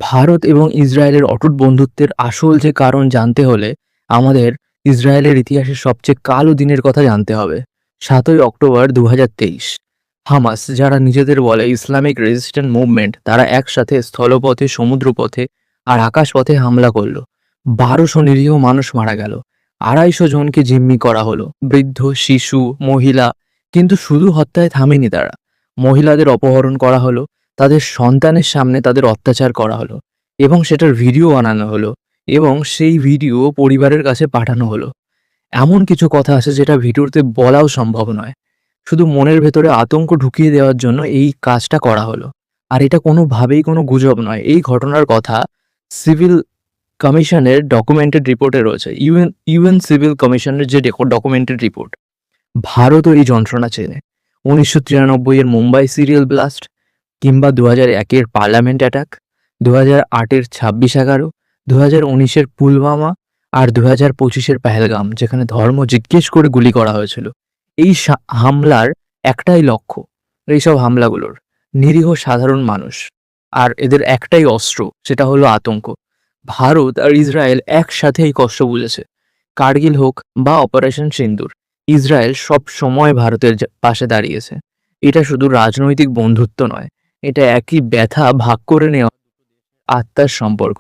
ভারত এবং ইসরায়েলের অটুট বন্ধুত্বের আসল যে কারণ জানতে হলে আমাদের ইসরায়েলের ইতিহাসের সবচেয়ে কালো দিনের কথা জানতে হবে। ৭ই অক্টোবর ২০২৩ হামাস, যারা নিজেদের বলে ইসলামিক রেজিস্ট্যান্স মুভমেন্ট, তারা একসাথে স্থলপথে, সমুদ্রপথে আর আকাশপথে হামলা করলো। ১২০০ নিরীহ মানুষ মারা গেল, ২৫০ জনকে জিম্মি করা হলো, বৃদ্ধ, শিশু, মহিলা। কিন্তু শুধু হত্যায় থামেনি তারা। মহিলাদের অপহরণ করা হলো, তাদের সন্তানের সামনে তাদের অত্যাচার করা হলো এবং সেটার ভিডিও বানানো হলো এবং সেই ভিডিও পরিবারের কাছে পাঠানো হলো। এমন কিছু কথা আছে যেটা ভিডিওতে বলাও সম্ভব নয়। শুধু মনের ভেতরে আতঙ্ক ঢুকিয়ে দেওয়ার জন্য এই কাজটা করা হলো। আর এটা কোনোভাবেই কোনো গুজব নয়। এই ঘটনার কথা সিভিল কমিশনের ডকুমেন্টেড রিপোর্টে রয়েছে। ইউএন সিভিল কমিশনের যে ডকুমেন্টেড রিপোর্ট। ভারতও এই যন্ত্রণা চেনে। ১৯৯৩ এর মুম্বাই সিরিয়াল ব্লাস্ট, কিংবা ২০০১-এর পার্লামেন্ট অ্যাটাক, ২০০৮-এর ২৬/১১, ২০১৯-এর পুলওয়ামা আর ২০২৫-এর পেহেলগাম, যেখানে ধর্ম জিজ্ঞেস করে গুলি করা হয়েছিল। এই হামলার একটাই লক্ষ্য, এইসব হামলাগুলোর নিরীহ সাধারণ মানুষ, আর এদের একটাই অস্ত্র, সেটা হলো আতঙ্ক। ভারত আর ইসরায়েল একসাথে এই কষ্ট বুঝেছে। কার্গিল হোক বা অপারেশন সিন্দুর, ইসরায়েল সব সময় ভারতের পাশে দাঁড়িয়েছে। এটা শুধু রাজনৈতিক বন্ধুত্ব নয়, এটা একই ব্যথা ভাগ করে নেওয়া আত্মার সম্পর্ক।